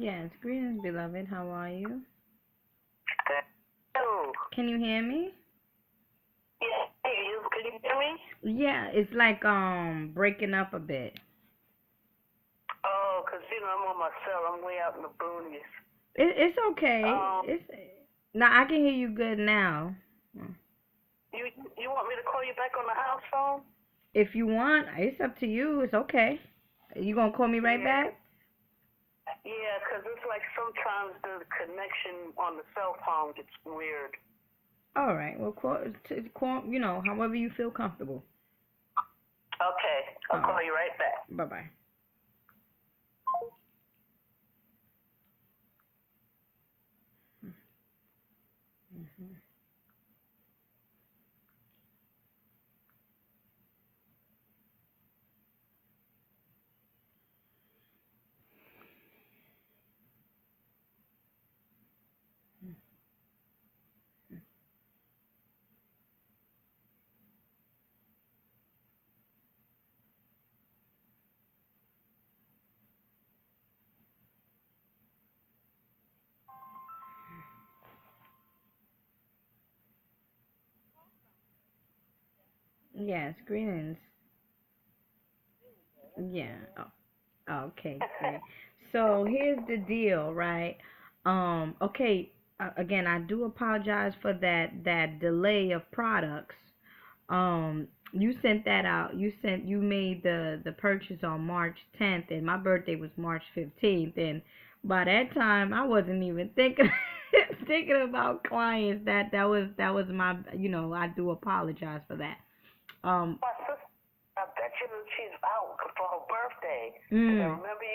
Yes, greetings, beloved. How are you? Hello. Can you hear me? Yeah, hey, you can you hear me? Yeah, it's like breaking up a bit. Oh, 'cause I'm on my cell. I'm way out in the boonies. It's okay. Um, It's now I can hear you good now. you you want me to call you back on the house phone? If you want, it's up to you. It's okay. You gonna call me right Yeah, back? yeah, 'cause it's like sometimes the connection on the cell phone gets weird. All right. Well, call. However you feel comfortable. Okay, I'll All call right. you right back. Bye bye. Yes, greetings. Yeah. Okay, great. So here's the deal, right? Okay, again, I do apologize for that delay of products. You sent that out. You made the purchase on March 10th, and my birthday was March 15th, and by that time I wasn't even thinking thinking about clients. That was my, I do apologize for that. Um, My sister, I bet you she's out for her birthday. 'Cause I mm. remember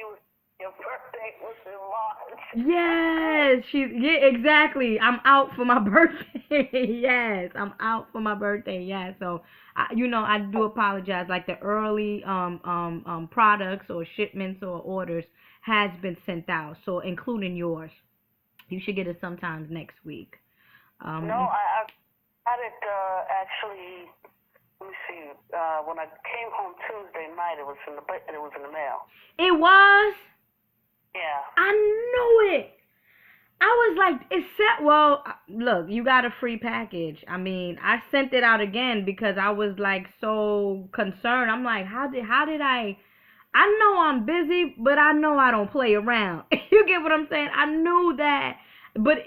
your birthday was in March. Yes, yeah, exactly. I'm out for my birthday. Yes, I'm out for my birthday. Yeah, so I do apologize. Like the early products or shipments or orders has been sent out, so including yours. You should get it sometimes next week. No, Um, I got it actually. Let me see. When I came home Tuesday night, it was in the mail. it was. Yeah. I knew it. I was like, it's set. Well, look, you got a free package. I mean, I sent it out again because I was like so concerned. I'm like, how did I know I'm busy, but I know I don't play around. You get what I'm saying? I knew that, but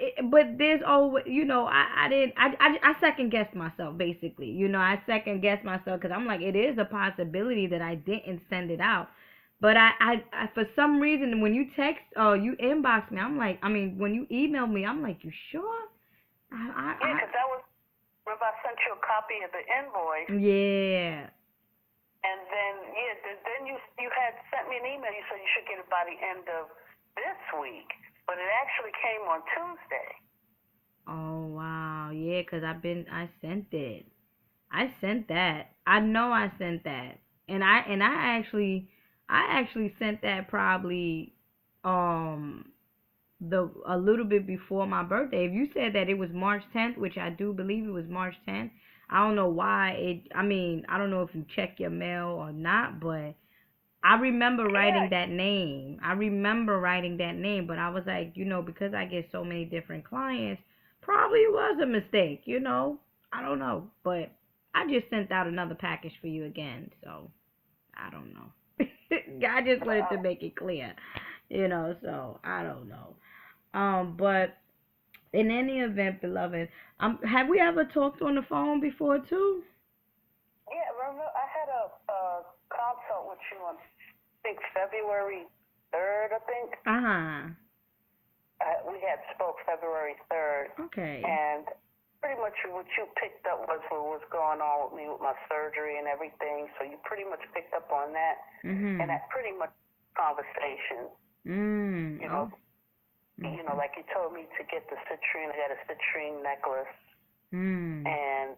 there's always, I didn't, I second guessed myself basically. I second guessed myself because I'm like, it is a possibility that I didn't send it out. But I for some reason when you text or you inbox me, I'm like, I mean, when you email me, I'm like, you sure? Yeah, 'cause that was, remember I sent you a copy of the invoice, Yeah. and then, yeah, then you had sent me an email. You said you should get it by the end of this week, but it actually came on Tuesday. Oh wow, yeah, 'cause I sent it. I sent that. I know I sent that. And I actually sent that probably um the a little bit before my birthday. If you said that it was March 10th, which I do believe it was March 10th, I don't know why I mean, I don't know if you check your mail or not, but I remember Yeah, writing that name. I remember writing that name, but I was like, because I get so many different clients, probably was a mistake. I don't know, but I just sent out another package for you again, so I don't know. I just wanted to make it clear, so I don't know. But in any event, beloved, have we ever talked on the phone before too? yeah. Remember I had a consult with you on, I think February 3rd. I think Uh-huh. we had spoke February 3rd, Okay. and pretty much what you picked up was what was going on with me with my surgery and everything. So you pretty much picked up on that, and Mhm. that pretty much conversation. Mm. You know, Oh. Mhm. like you told me to get the citrine. I got a citrine necklace, Mm. and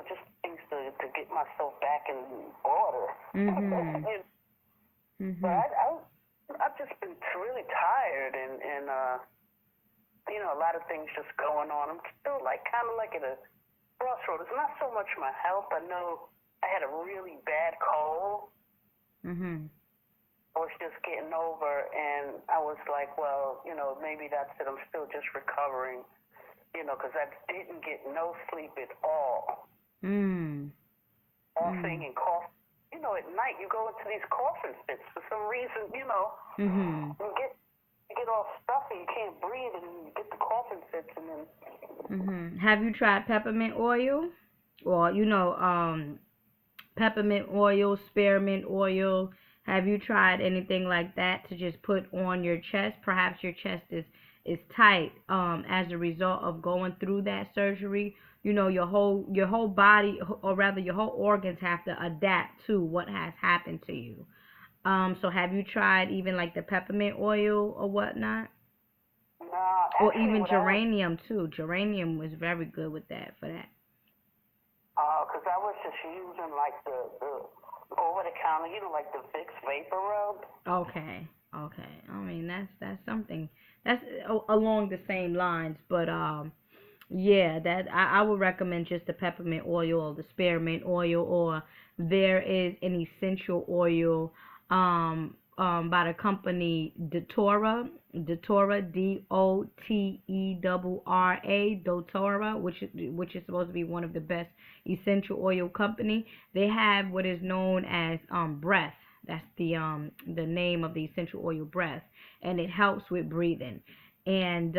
just things to get myself back in order. Mhm. But Mhm. I've just been really tired, and a lot of things just going on. I'm still like kind of like at a crossroad. It's not so much my health. I know I had a really bad cold Mhm. was just getting over, and I was like, well, maybe that's it. I'm still just recovering, because I didn't get no sleep at all. Mm. Coughing and cough. At night you go into these coughing fits for some reason. Mhm. You get all stuffy, you can't breathe, and you get the coughing fits, and then. Mhm. Have you tried peppermint oil? Or peppermint oil, spearmint oil. Have you tried anything like that to just put on your chest? Perhaps your chest is tight as a result of going through that surgery. Your whole body, or rather your whole organs, have to adapt to what has happened to you. So have you tried even like the peppermint oil or whatnot? No, Or actually, even what I was, geranium too. Geranium was very good with that for that. because I was just using like the over the counter, like the Vicks Vapor Rub. Okay, okay. I mean that's something that's along the same lines, but yeah, that I would recommend just the peppermint oil or the spearmint oil, or there is an essential oil by the company Doterra, doterra, which is supposed to be one of the best essential oil company. They have what is known as breath. That's the name of the essential oil, breath, and it helps with breathing. And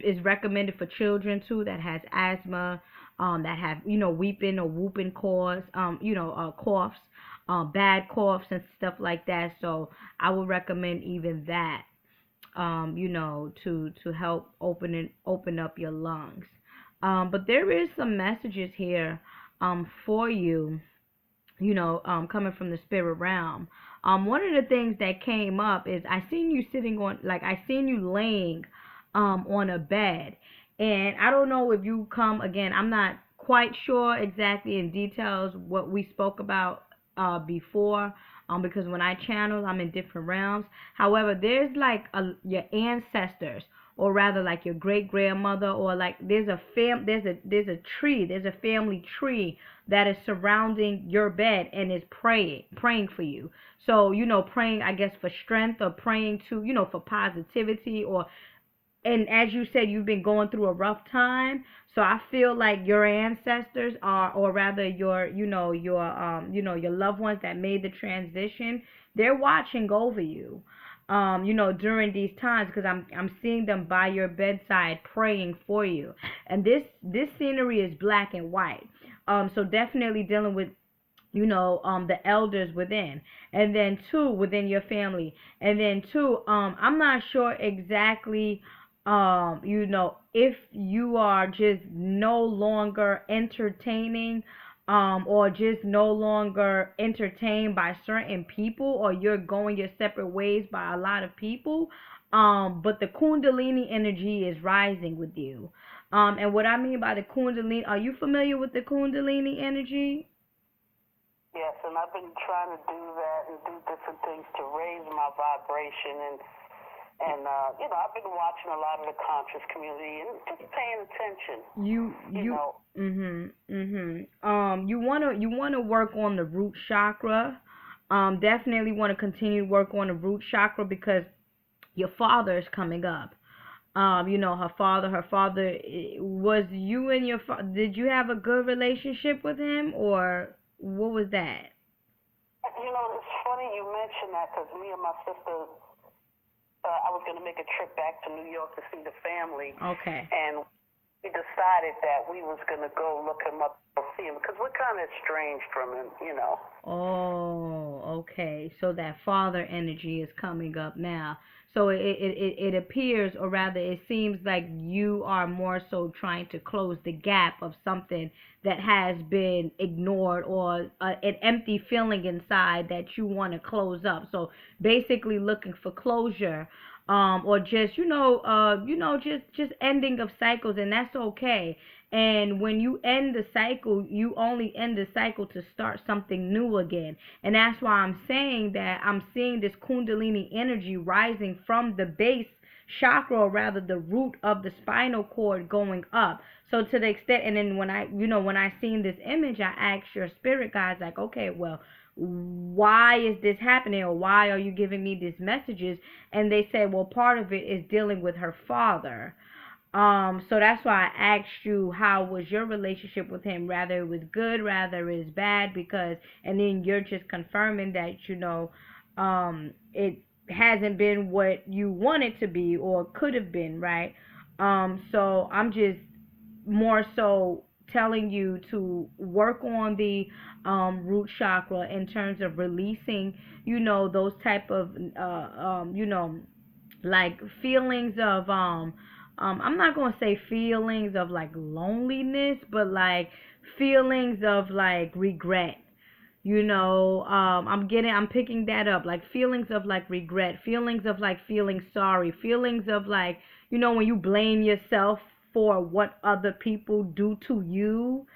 is recommended for children too that has asthma, that have weeping or whooping coughs, coughs, bad coughs and stuff like that. So I would recommend even that, to help open up your lungs. But there is some messages here for you, coming from the spirit realm. One of the things that came up is I seen you laying, on a bed, and I don't know if you come again. I'm not quite sure exactly in details what we spoke about, before, because when I channel, I'm in different realms. However, there's like your ancestors, or rather like your great grandmother, or like there's a family tree that is surrounding your bed and is praying for you. So, praying, I guess, for strength, or praying to, for positivity, or, and as you said, you've been going through a rough time. So I feel like your ancestors are, or rather your loved ones that made the transition, they're watching over you, during these times, because I'm seeing them by your bedside praying for you. And this scenery is black and white. So definitely dealing with, the elders within, and then two, within your family, and then two, I'm not sure exactly, if you are just no longer entertaining, or just no longer entertained by certain people, or you're going your separate ways by a lot of people, but the kundalini energy is rising with you. And what I mean by the kundalini, are you familiar with the kundalini energy? Yes, and I've been trying to do that and do different things to raise my vibration, and I've been watching a lot of the conscious community and just paying attention. You You you know, you wanna work on the root chakra. Definitely want to continue to work on the root chakra, because your father is coming up. Her father, was you and your father, did you have a good relationship with him, or what was that? it's funny you mention that because me and my sister, I was going to make a trip back to New York to see the family, Okay. and we decided that we was going to go look him up and see him because we're kind of estranged from him. Oh, okay. So that father energy is coming up now. So it appears, or rather, it seems like you are more so trying to close the gap of something that has been ignored, or an empty feeling inside that you want to close up. So basically, looking for closure, or just just ending of cycles, and that's okay. And when you end the cycle, you only end the cycle to start something new again. And that's why I'm saying that I'm seeing this Kundalini energy rising from the base chakra, or rather the root of the spinal cord, going up. So to the extent, and then when I seen this image, I asked your spirit guides, like, okay, well, why is this happening, or why are you giving me these messages? And they say, well, part of it is dealing with her father. So that's why I asked you, how was your relationship with him? Rather it was good, rather it was bad, because, and then you're just confirming that, it hasn't been what you wanted to be or could have been, right? So I'm just more so telling you to work on the root chakra in terms of releasing, those type of like feelings of I'm not going to say feelings of like loneliness, but like feelings of like regret. I'm picking that up, like feelings of like regret, feelings of like feeling sorry, feelings of like, when you blame yourself for what other people do to you.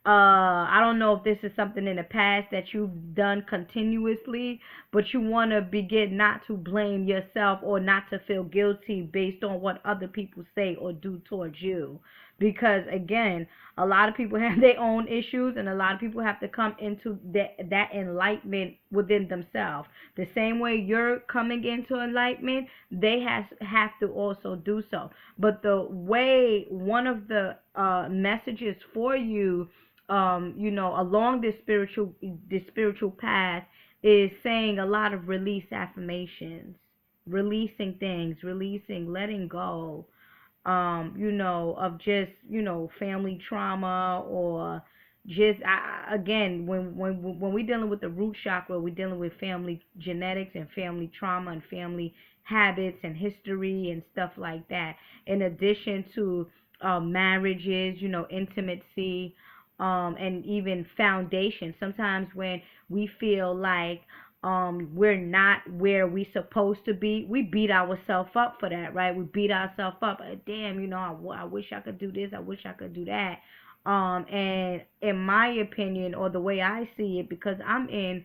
I don't know if this is something in the past that you've done continuously, but you want to begin not to blame yourself or not to feel guilty based on what other people say or do towards you. Because again, a lot of people have their own issues, and a lot of people have to come into that enlightenment within themselves. The same way you're coming into enlightenment, they have to also do so. But the way, one of the messages for you, along this spiritual path, is saying a lot of release affirmations, releasing things, releasing, letting go, of just, family trauma, or just, again, when we're dealing with the root chakra, we're dealing with family genetics and family trauma and family habits and history and stuff like that. In addition to marriages, intimacy, and even foundation. Sometimes when we feel like we're not where we supposed to be, we beat ourselves up for that, right? We beat ourselves up. Damn, I wish I could do this, I wish I could do that. And in my opinion, or the way I see it, because I'm in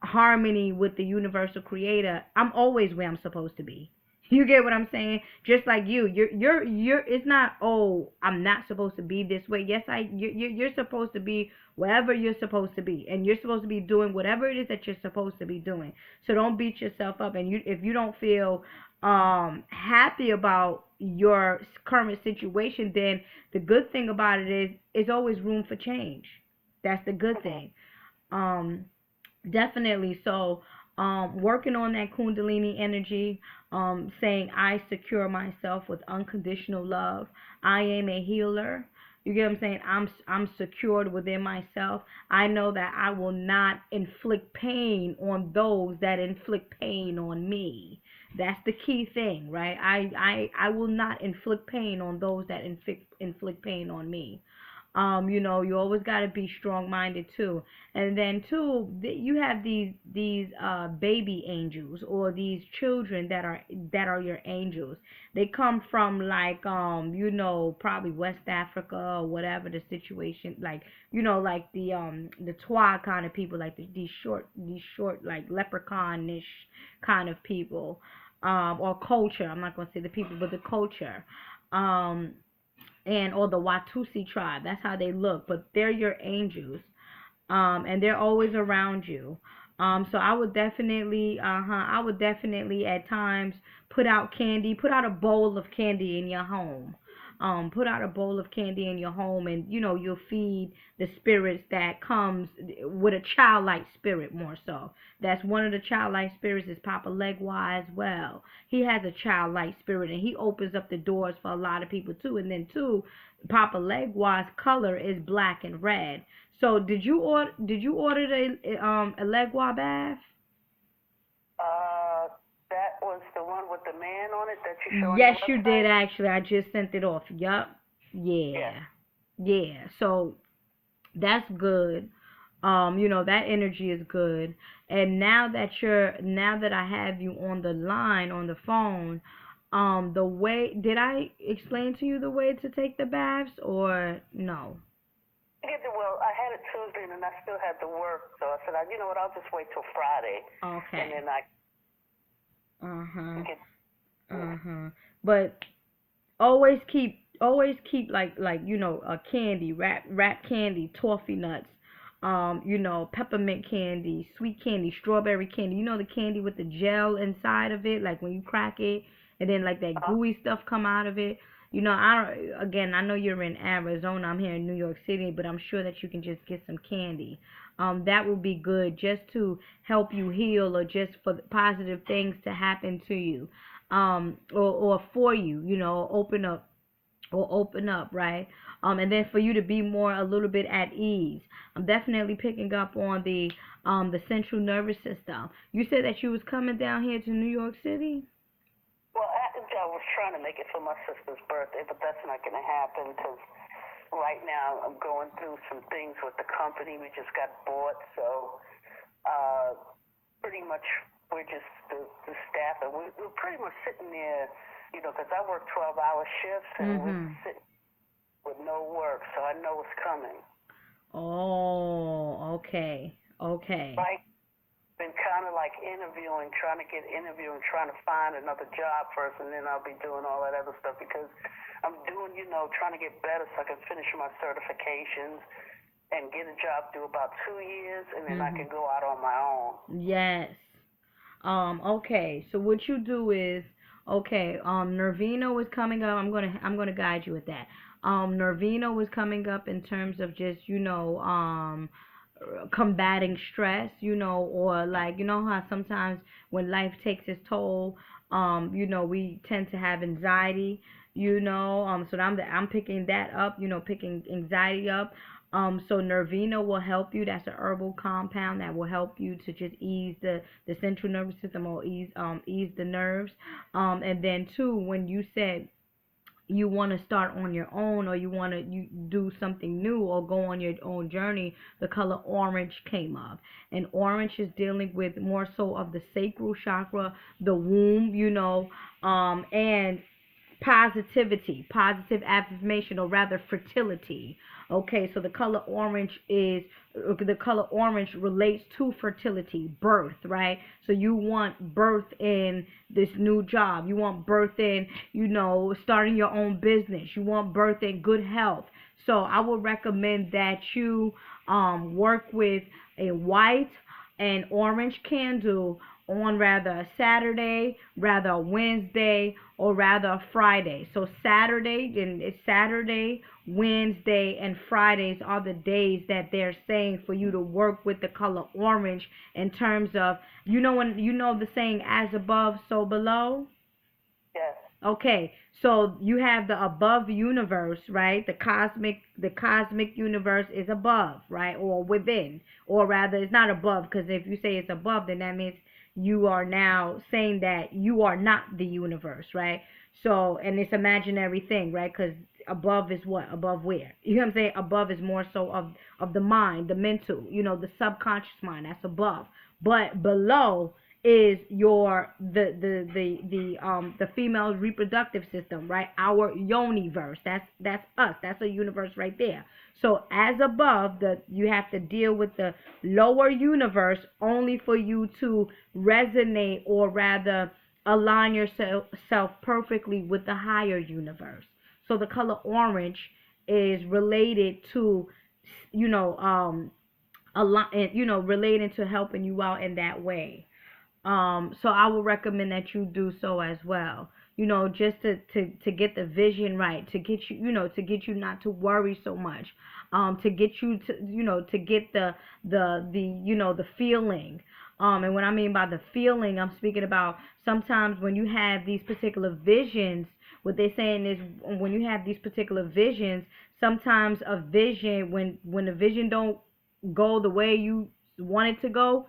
harmony with the universal creator, I'm always where I'm supposed to be. You get what I'm saying? Just like you're it's not, oh, I'm not supposed to be this way. Yes, you're supposed to be wherever you're supposed to be, and you're supposed to be doing whatever it is that you're supposed to be doing. So don't beat yourself up. And if you don't feel happy about your current situation, then the good thing about it is always room for change. That's the good thing. Um Definitely. So, working on that Kundalini energy, saying I secure myself with unconditional love. I am a healer. You get what I'm saying? I'm secured within myself. I know that I will not inflict pain on those that inflict pain on me. That's the key thing, right? I will not inflict pain on those that inflict pain on me. You always got to be strong minded too. And then too, you have these baby angels, or these children that are your angels. They come from like, probably West Africa or whatever the situation, like, like the Twa kind of people, like these short like leprechaunish kind of people, or culture. I'm not gonna say the people, but the culture. Um and or the Watusi tribe. That's how they look, but they're your angels, and they're always around you. So I would definitely at times put out a bowl of candy in your home. Put out a bowl of candy in your home, and you'll feed the spirits that comes with a childlike spirit, more so. That's one of the childlike spirits is Papa Legua as well. He has a childlike spirit, and he opens up the doors for a lot of people too. And then too, Papa Legua's color is black and red. So did you order a Legua bath? Uh, that was the one with the man on it that you show on your Yes, you did website? actually. I just sent it off. Yup. Yes. Yeah. Yeah. So that's good. That energy is good. And now that I have you on the line, on the phone, the way, did I explain to you the way to take the baths, or no? Well, I had it Tuesday and then I still had to work, so I said, you know what, I'll just wait till Friday, and Okay. then I Uh-huh. get, yeah. Uh-huh. But always keep like a candy, wrap candy, toffee nuts, peppermint candy, sweet candy, strawberry candy. You know the candy with the gel inside of it, like when you crack it, and then like that gooey stuff come out of it. I know you're in Arizona. I'm here in New York City, but I'm sure that you can just get some candy. That would be good just to help you heal or just for positive things to happen to you. Or for you, open up, right? And then for you to be more a little bit at ease. I'm definitely picking up on the central nervous system. You said that you was coming down here to New York City? Well, I was trying to make it for my sister's birthday, but that's not going to happen because right now I'm going through some things with the company. We just got bought, so pretty much we're just the staff, and we're pretty much sitting there, because I work 12-hour shifts, and we're sitting with no work, so I know it's coming. Oh, okay, okay. Like, been kind of like trying to find another job first, and then I'll be doing all that other stuff because I'm doing, trying to get better so I can finish my certifications and get a job through about 2 years, and then I can go out on my own. Yes. Okay. So what you do is, okay, Nervino is coming up. I'm gonna guide you with that. Nervino is coming up in terms of just, combating stress, or like, how sometimes when life takes its toll, we tend to have anxiety, so I'm picking that up, picking anxiety up. So Nervino will help you. That's a herbal compound that will help you to just ease the central nervous system, or ease the nerves. And then two, when you said you want to start on your own, or you do something new or go on your own journey, the color orange came up. And orange is dealing with more so of the sacral chakra, the womb, and positive affirmation, or rather fertility. Okay, so the color orange relates to fertility, birth, right? So you want birth in this new job. You want birth in, starting your own business. You want birth in good health. So I would recommend that you work with a white and orange candle on rather a Saturday, rather a Wednesday, or rather a Friday. So Saturday, Wednesday, and Fridays are the days that they're saying for you to work with the color orange in terms of, the saying as above, so below? Yes. Okay, so you have the above universe, right? The cosmic universe is above, right? Or within, or rather, it's not above, because if you say it's above, then that means you are now saying that you are not the universe, right? So, and it's imaginary thing, right? Because above is what? Above where? You know what I'm saying? Above is more so of the mind, the mental, the subconscious mind. That's above. But below is the female reproductive system, right? Our yoni verse. That's us. That's a universe right there. So as above, you have to deal with the lower universe only for you to resonate, or rather align yourself perfectly with the higher universe. So the color orange is related to, relating to helping you out in that way. So I would recommend that you do so as well. Just to get the vision right, to get you, to get you not to worry so much. To get you to get the feeling. And what I mean by the feeling, I'm speaking about sometimes when you have these particular visions, what they're saying is when you have these particular visions, sometimes a vision, when the vision don't go the way you want it to go,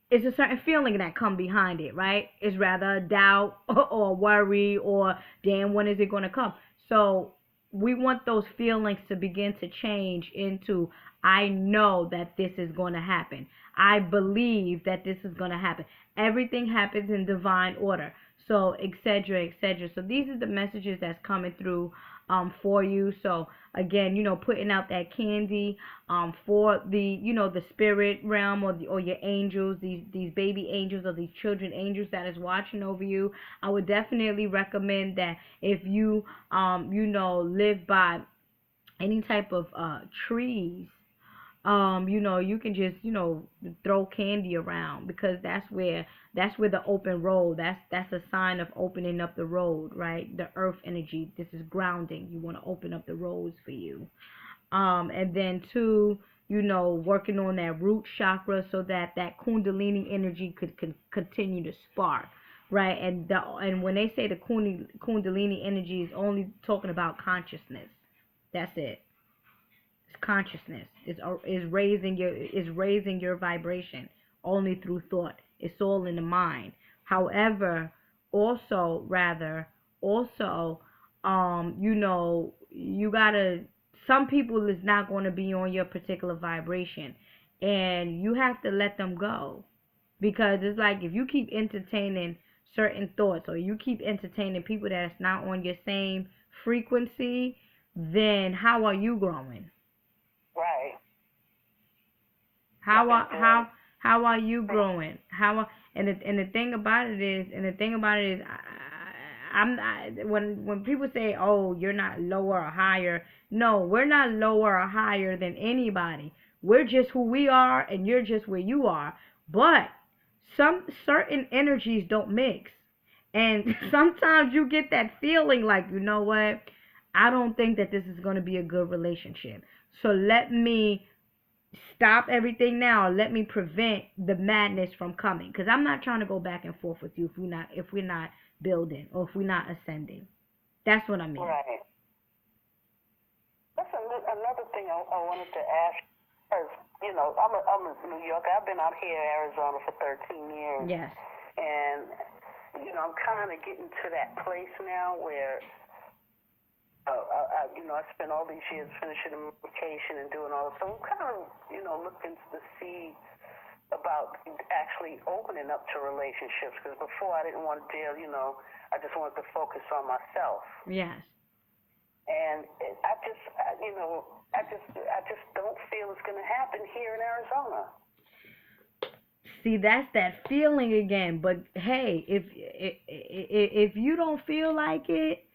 it's a certain feeling that come behind it, right? It's rather a doubt or worry, or damn, when is it going to come? So we want those feelings to begin to change into, I know that this is going to happen. I believe that this is going to happen. Everything happens in divine order. So, etc., etc. So these are the messages that's coming through for you. So again, putting out that candy for the spirit realm, or your angels, these baby angels, or these children angels that is watching over you. I would definitely recommend that if you live by any type of trees, You can just, throw candy around, because that's where the open road. That's a sign of opening up the road, right? The earth energy. This is grounding. You want to open up the roads for you. And then two, working on that root chakra so that kundalini energy could continue to spark, right? And when they say the kundalini energy is only talking about consciousness, that's it. It's consciousness. Is raising your vibration only through thought. It's all in the mind. However, also, you gotta. Some people is not going to be on your particular vibration, and you have to let them go, because it's like if you keep entertaining certain thoughts, or you keep entertaining people that's not on your same frequency, then how are you growing? Right. How are you growing? And the thing about it is, when people say, "Oh, you're not lower or higher," no, we're not lower or higher than anybody. We're just who we are, and you're just where you are. But some certain energies don't mix, and sometimes you get that feeling like, you know what? I don't think that this is going to be a good relationship. So let me stop everything now. Let me prevent the madness from coming, because I'm not trying to go back and forth with you if we're not building, or if we're not ascending. That's what I mean. Right. That's another thing I wanted to ask. Is, I'm a New Yorker. I've been out here in Arizona for 13 years. Yes. And, I'm kind of getting to that place now where, I spent all these years finishing the medication and doing all this. So I'm kind of, looking to see about actually opening up to relationships, because before I didn't want to deal, I just wanted to focus on myself. Yes. And I just don't feel it's going to happen here in Arizona. See, that's that feeling again. But hey, if you don't feel like it,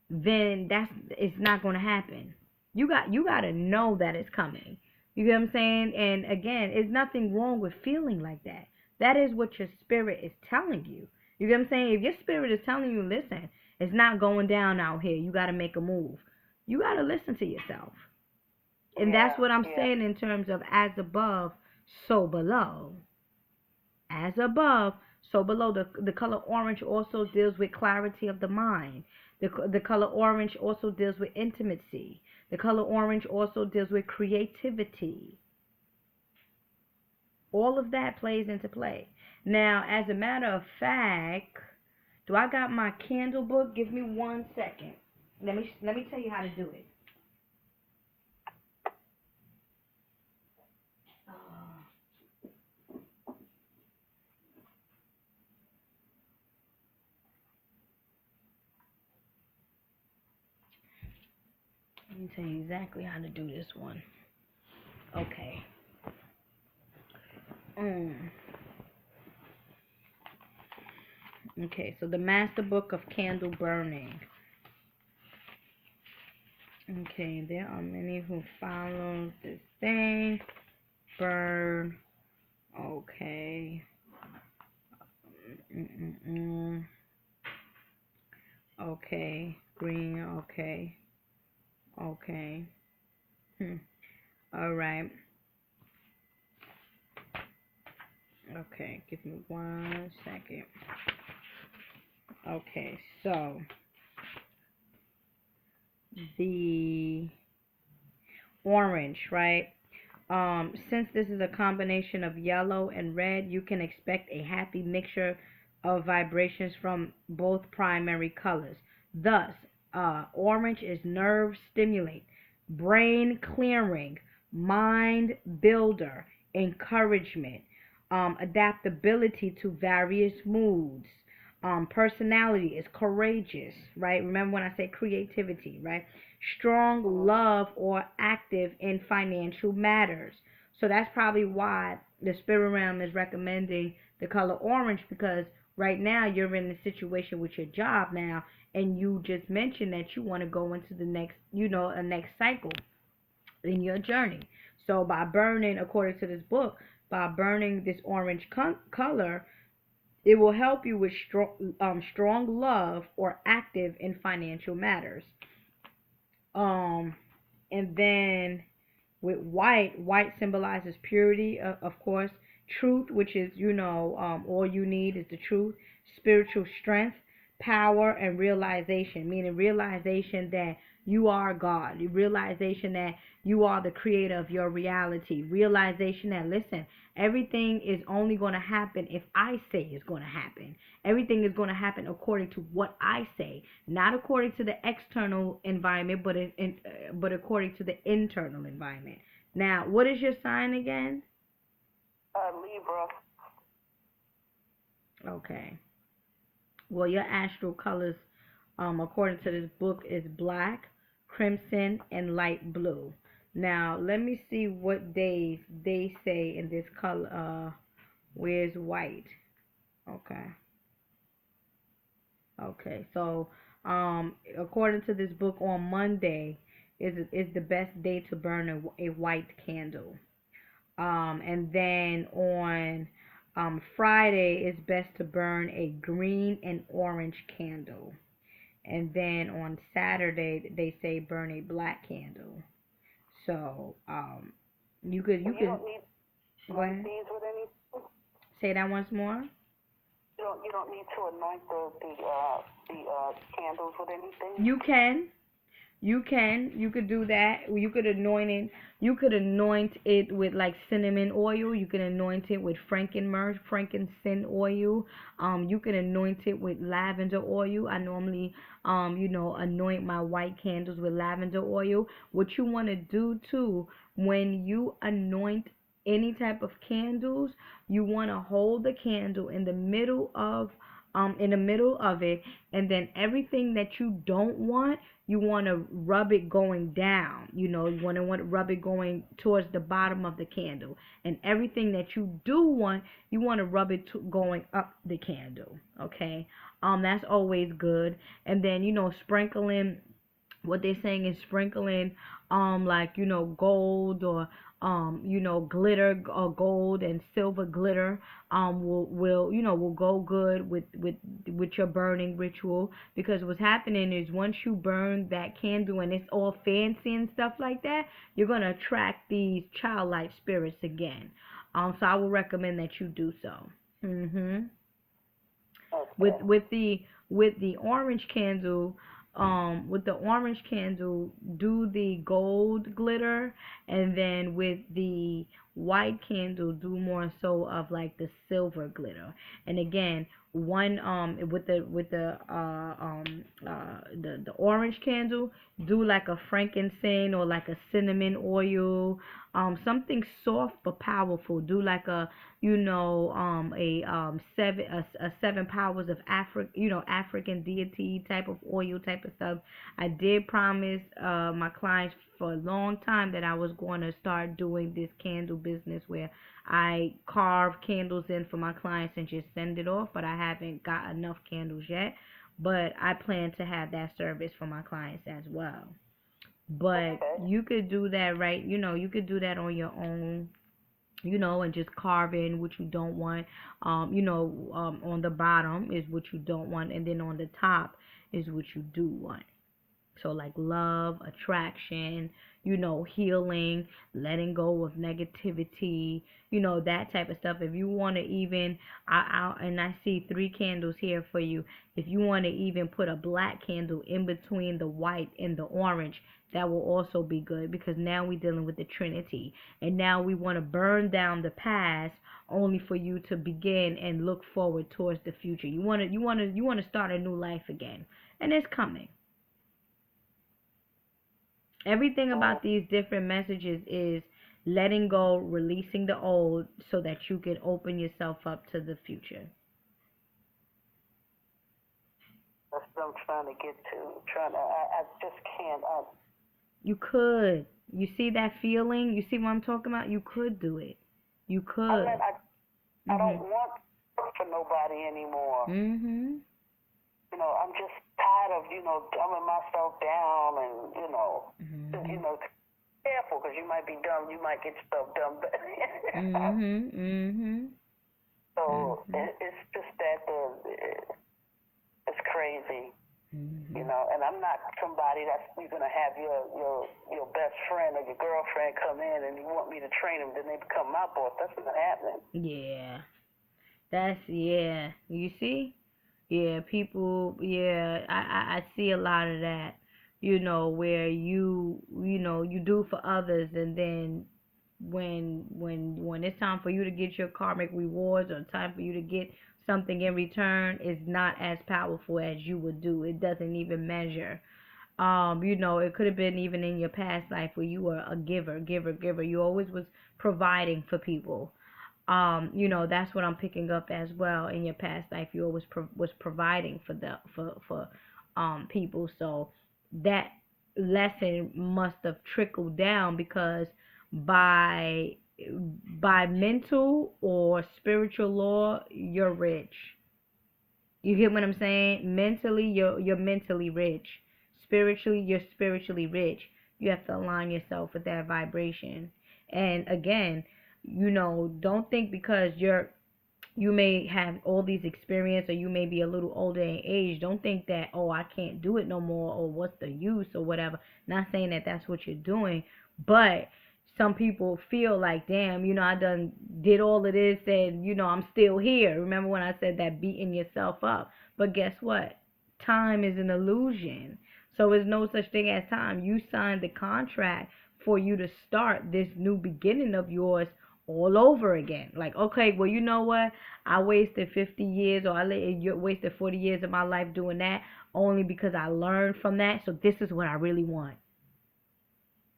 then it's not going to happen. You got to know that it's coming. You get what I'm saying? And again, there's nothing wrong with feeling like that. That is what your spirit is telling you. You get what I'm saying? If your spirit is telling you, listen, it's not going down out here, you got to make a move. You got to listen to yourself. And that's what I'm saying in terms of as above, so below. As above, so below. The color orange also deals with clarity of the mind. The color orange also deals with intimacy. The color orange also deals with creativity. All of that plays into play. Now, as a matter of fact, do I got my candle book? Give me 1 second. Let me tell you how to do it. Let me tell you exactly how to do this one. Okay. Okay, so the Master Book of Candle Burning. Okay, there are many who follow this thing. Burn. Okay. Okay. Green. Okay. Okay. All right. Okay, give me 1 second. Okay, so the orange, right? Since this is a combination of yellow and red, you can expect a happy mixture of vibrations from both primary colors. Thus, orange is nerve stimulate, brain clearing, mind builder, encouragement, adaptability to various moods. Personality is courageous, right? Remember when I say creativity, right? Strong love or active in financial matters. So that's probably why the spirit realm is recommending the color orange, because right now you're in a situation with your job now, and you just mentioned that you want to go into the next, a next cycle in your journey. So by burning, according to this book, by burning this orange color, it will help you with strong love or active in financial matters. Um, and then with white, white symbolizes purity, of course, truth, which is, all you need is the truth, spiritual strength, power, and realization, meaning realization that you are God, realization that you are the creator of your reality, realization that, listen, everything is only going to happen if I say it's going to happen. Everything is going to happen according to what I say, not according to the external environment, but according to the internal environment. Now, what is your sign again? Libra. Okay. Well, your astral colors, according to this book, is black, crimson, and light blue. Now, let me see what days they say in this color. Where's white? Okay. Okay. So, according to this book, on Monday is the best day to burn a white candle. And then on Friday, it's best to burn a green and orange candle. And then on Saturday, they say burn a black candle. So you could You don't need go ahead. these with anything. Say that once more. You don't need to anoint the candles with anything. You can. You could do that. You could anoint it with like cinnamon oil. You can anoint it with frankincense oil. You can anoint it with lavender oil. I normally, anoint my white candles with lavender oil. What you want to do too, when you anoint any type of candles, you want to hold the candle in the middle of it, and then everything that you don't want, you want to rub it going down. You want to rub it going towards the bottom of the candle, and everything that you do want, you want to rub it going up the candle. Okay, that's always good. And then sprinkling, what they're saying is sprinkling like gold, or glitter, or gold and silver glitter will go good with your burning ritual, because what's happening is once you burn that candle and it's all fancy and stuff like that, you're going to attract these childlike spirits again. So I would recommend that you do so. with Okay. with the with the orange candle, do the gold glitter, and then with the white candle, do more so of like the silver glitter. And again, one the orange candle, do like a frankincense or like a cinnamon oil, something soft but powerful. Do like a seven powers of African deity type of oil type of stuff. I did promise my clients for a long time that I was going to start doing this candle business where I carve candles in for my clients and just send it off, but I haven't got enough candles yet. But I plan to have that service for my clients as well. But Okay. you could do that, right? You could do that on your own, and just carve in what you don't want. On the bottom is what you don't want, and then on the top is what you do want. So like love, attraction, healing, letting go of negativity, that type of stuff. If you want to even, and I see 3 candles here for you. If you want to even put a black candle in between the white and the orange, that will also be good, because now we're dealing with the Trinity, and now we want to burn down the past only for you to begin and look forward towards the future. You want to start a new life again, and it's coming. Everything about these different messages is letting go, releasing the old, so that you can open yourself up to the future. That's what I'm trying to get to. I just can't. You could. You see that feeling? You see what I'm talking about? You could do it. You could. I don't want to work for nobody anymore. Mhm. I'm just tired of dumbing myself down and Mhm. care careful because you might be dumb. You might get yourself dumb. So it's just that it's crazy, you know. And I'm not somebody that's you're gonna have your best friend or your girlfriend come in and you want me to train them, then they become my boss. That's not happening. Yeah. Yeah. You see? Yeah, people, yeah, I see a lot of that, where you do for others, and then when it's time for you to get your karmic rewards, or time for you to get something in return, is not as powerful as you would do. It doesn't even measure. It could have been even in your past life where you were a giver. You always was providing for people. That's what I'm picking up as well. In your past life, you always was providing for people. So that lesson must have trickled down, because by by mental or spiritual law, you're rich. You get what I'm saying? Mentally, you're mentally rich. Spiritually, you're spiritually rich. You have to align yourself with that vibration. And again, don't think because you may have all these experience, or you may be a little older in age, don't think that, oh, I can't do it no more, or what's the use, or whatever. Not saying that that's what you're doing, but some people feel like, damn, I done did all of this, and I'm still here. Remember when I said that, beating yourself up? But guess what? Time is an illusion. So there's no such thing as time. You signed the contract for you to start this new beginning of yours all over again. Like, okay, well, you know what? I wasted 50 years, or you wasted 40 years of my life doing that, only because I learned from that. So this is what I really want.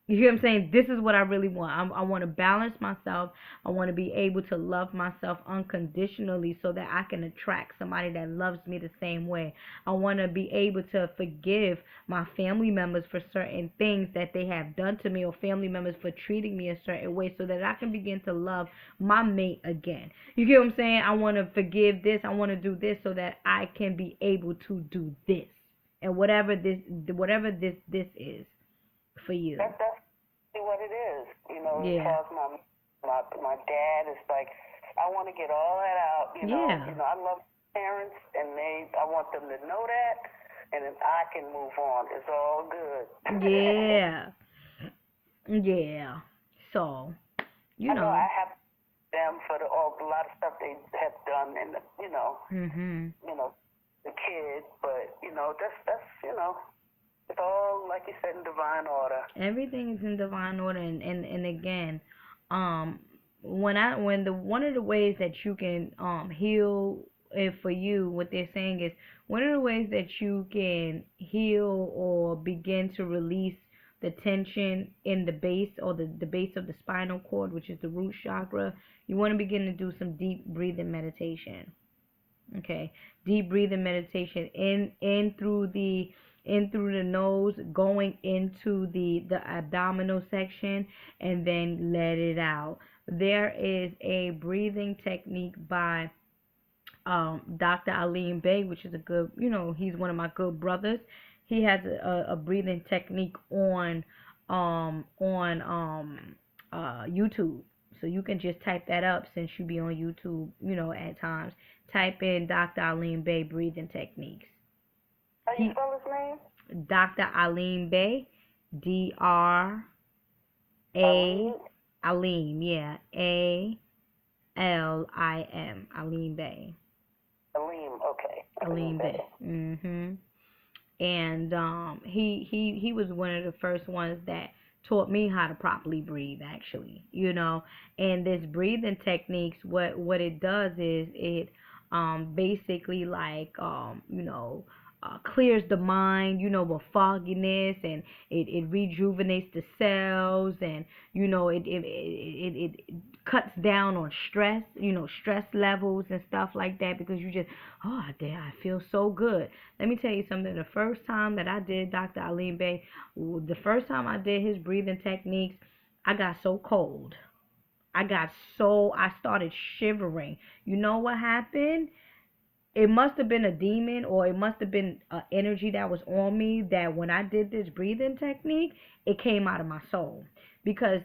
You hear what I'm saying? This is what I really want. I want to balance myself. I want to be able to love myself unconditionally, so that I can attract somebody that loves me the same way. I want to be able to forgive my family members for certain things that they have done to me, or family members for treating me a certain way, so that I can begin to love my mate again. You get what I'm saying? I want to forgive this. I want to do this, so that I can be able to do this. And whatever this is for you. That's what it is. As Yeah. far as my dad is like, I want to get all that out. Yeah. I love parents, and I want them to know that, and then I can move on. It's all good. Yeah. Yeah. So, I know I have them for a lot of stuff they have done, and the kids, but that's it's all, like you said, in divine order. Everything is in divine order, and again, one of the ways that you can heal it for you, what they're saying is, one of the ways that you can heal or begin to release the tension in the base, or the base of the spinal cord, which is the root chakra. You want to begin to do some deep breathing meditation. Okay, deep breathing meditation in through the nose, going into the abdominal section, and then let it out. There is a breathing technique by Dr. Alim Bey, which is a good, he's one of my good brothers. He has a breathing technique on YouTube. So you can just type that up, since you be on YouTube, at times. Type in Dr. Alim Bey breathing techniques. How you spell his name? Dr. Alim Bey, D-R-A, Alim, yeah, A-L-I-M, Alim Bey. Alim, okay. Alim Bey. And he was one of the first ones that taught me how to properly breathe, actually. And this breathing techniques, what it does is it basically, like, clears the mind, with fogginess, and it rejuvenates the cells, and it cuts down on stress, stress levels and stuff like that, because you just, I feel so good. Let me tell you something. The first time that I did Dr. Alim Bey, the first time I did his breathing techniques, I got so cold. I started shivering. You know what happened? it must have been a demon, or it must have been an energy that was on me, that when I did this breathing technique, it came out of my soul. Because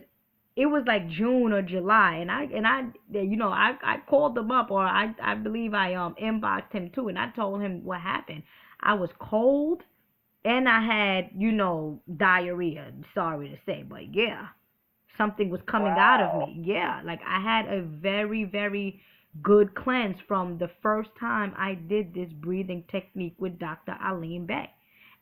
it was like June or July, and I called them up, or I believe I inboxed him too, and I told him what happened. I was cold, and I had, diarrhea. Sorry to say, but yeah, something was coming out of Wow. me. Yeah, like I had a very, very good cleanse from the first time I did this breathing technique with Dr. Aline Beck.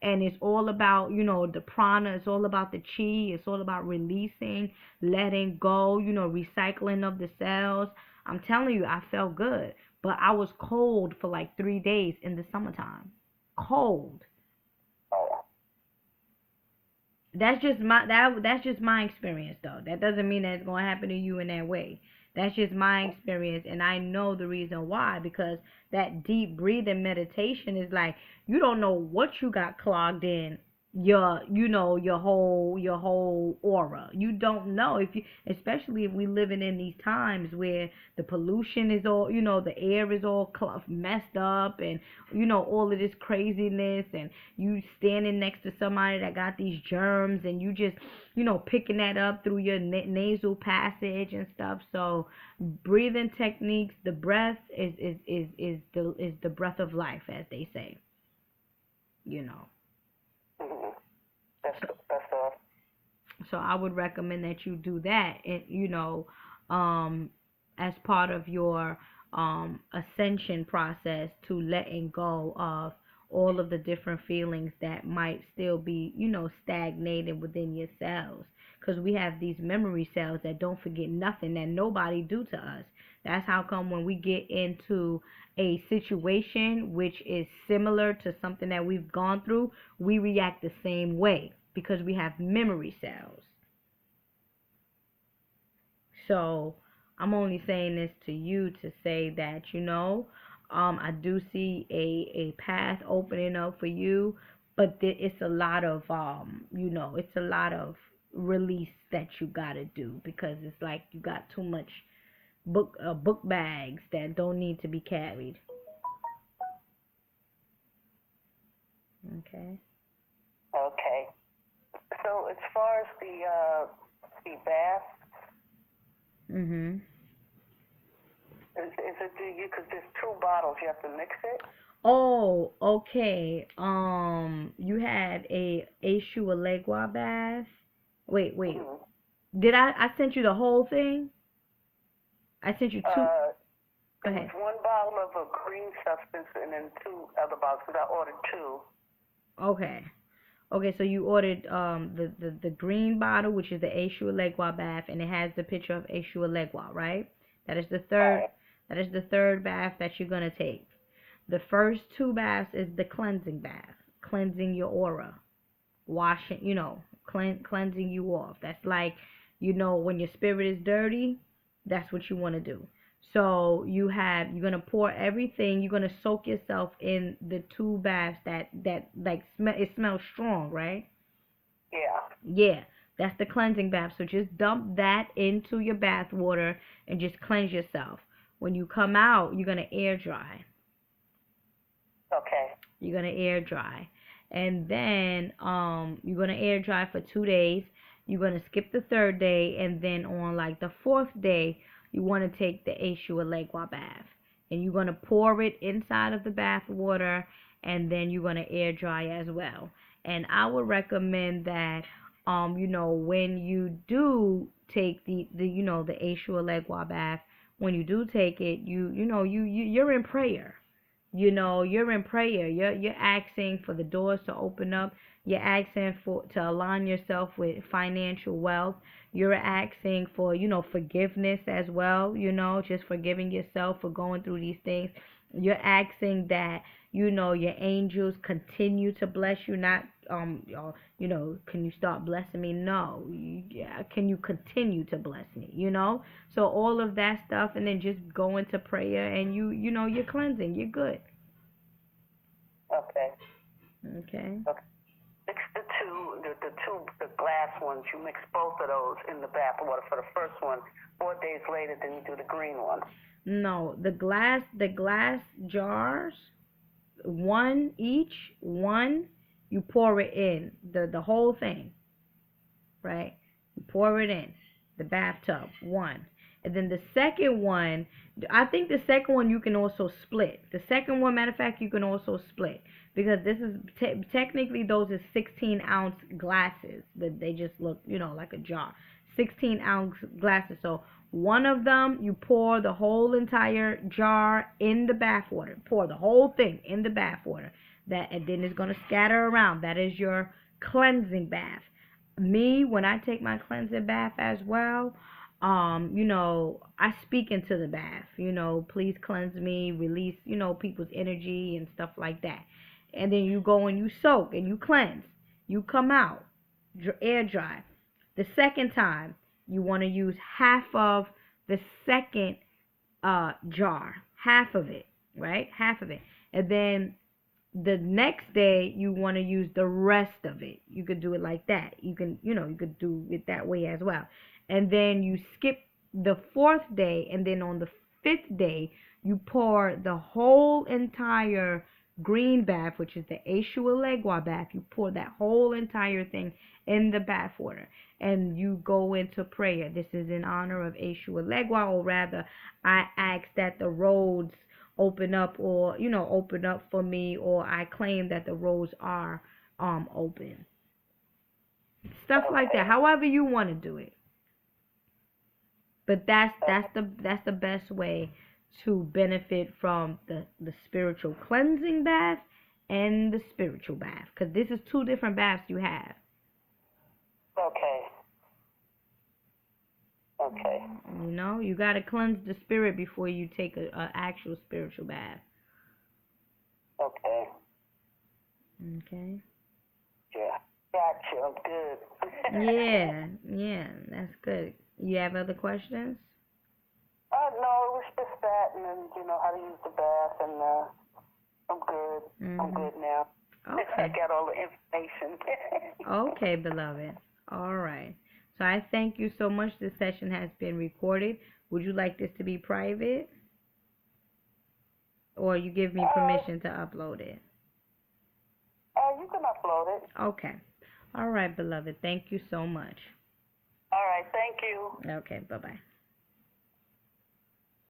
And it's all about, the prana, it's all about the chi, it's all about releasing, letting go, recycling of the cells. I'm telling you, I felt good. But I was cold for like 3 days in the summertime. Cold. Oh. That's just my experience though. That doesn't mean that it's gonna happen to you in that way. That's just my experience, and I know the reason why, because that deep breathing meditation is like, you don't know what you got clogged in your whole aura. You don't know, if you especially if we living in these times where the pollution is all, the air is all messed up, and all of this craziness, and you standing next to somebody that got these germs, and you just picking that up through your nasal passage and stuff. So breathing techniques, the breath is the breath of life, as they say. you know Mm-hmm. That's so, that's all. so I would recommend that you do that, and um as part of your ascension process, to letting go of all of the different feelings that might still be, stagnated within your cells, because we have these memory cells that don't forget nothing that nobody do to us. That's how come when we get into a situation which is similar to something that we've gone through, we react the same way, because we have memory cells. So I'm only saying this to you to say that, I do see a path opening up for you, but it's a lot of, it's a lot of release that you gotta do, because it's like you got too much book bags that don't need to be carried. Okay. Okay. So as far as the bath, Mhm. is it, do you, because there's two bottles, you have to mix it? Oh, okay. You had a Ashua Legua bath. Wait. Mm-hmm. Did I sent you the whole thing? I sent you two. Uh, Go it was ahead. one bottle of a green substance and then two other bottles, because I ordered two. Okay. Okay, so you ordered the green bottle, which is the Ashua Legua bath, and it has the picture of Ashua Legua, right? That is the third Right. that is the third bath that you're gonna take. The first two baths is the cleansing bath, cleansing your aura, washing, cleansing you off. That's like, when your spirit is dirty, that's what you want to do. So you're gonna pour everything. You're gonna soak yourself in the two baths that like it smells strong, right? Yeah. Yeah, that's the cleansing bath. So just dump that into your bath water and just cleanse yourself. When you come out, you're gonna air dry. Okay. You're gonna air dry, and then you're gonna air dry for 2 days. You're gonna skip the third day, and then on like the fourth day, you want to take the Ashua Legua bath, and you're gonna pour it inside of the bath water, and then you're gonna air dry as well. And I would recommend that when you do take the Ashua Legua bath, when you do take it, you're in prayer. You're in prayer. You're asking for the doors to open up. You're asking for to align yourself with financial wealth. You're asking for, forgiveness as well, just forgiving yourself for going through these things. You're asking that, your angels continue to bless you, not can you start blessing me? No. Yeah, can you continue to bless me, So all of that stuff, and then just go into prayer, and you're cleansing. You're good. Okay. Okay. Okay. Mix the two, the glass ones. You mix both of those in the bath water for the first one. 4 days later, then you do the green one. No, the glass jars, one each, one, you pour it in, the whole thing, right? You pour it in the bathtub, one. And then the second one, I think the second one you can also split. The second one, matter of fact, you can also split. Because this is, technically those are 16-ounce glasses. But they just look, like a jar. 16-ounce glasses. So one of them, you pour the whole entire jar in the bath water. Pour the whole thing in the bath water. And then it's going to scatter around. That is your cleansing bath. Me, when I take my cleansing bath as well, I speak into the bath, please cleanse me, release, people's energy and stuff like that. And then you go and you soak and you cleanse. You come out, air dry. The second time, you want to use half of the second jar, half of it, right? Half of it. And then the next day you want to use the rest of it. You could do it like that. You could do it that way as well. And then you skip the fourth day, and then on the fifth day you pour the whole entire green bath, which is the Ashua Legua bath. You pour that whole entire thing in the bath water, and you go into prayer. This is in honor of Ashua Legua, or rather, I ask that the roads open up, or open up for me, or I claim that the roads are open. Stuff like that. However you want to do it. But that's the best way to benefit from the spiritual cleansing bath and the spiritual bath, because this is two different baths you have. Okay. You got to cleanse the spirit before you take a actual spiritual bath. Okay. Yeah. Gotcha. I'm good. Yeah, that's good. You have other questions? No, it was just that, and then how to use the bath, and I'm good. Mm-hmm. I'm good now. Okay. I got all the information. Okay, beloved. All right. So I thank you so much. This session has been recorded. Would you like this to be private? Or you give me permission to upload it? You can upload it. Okay. All right, beloved. Thank you so much. All right. Thank you. Okay, bye-bye.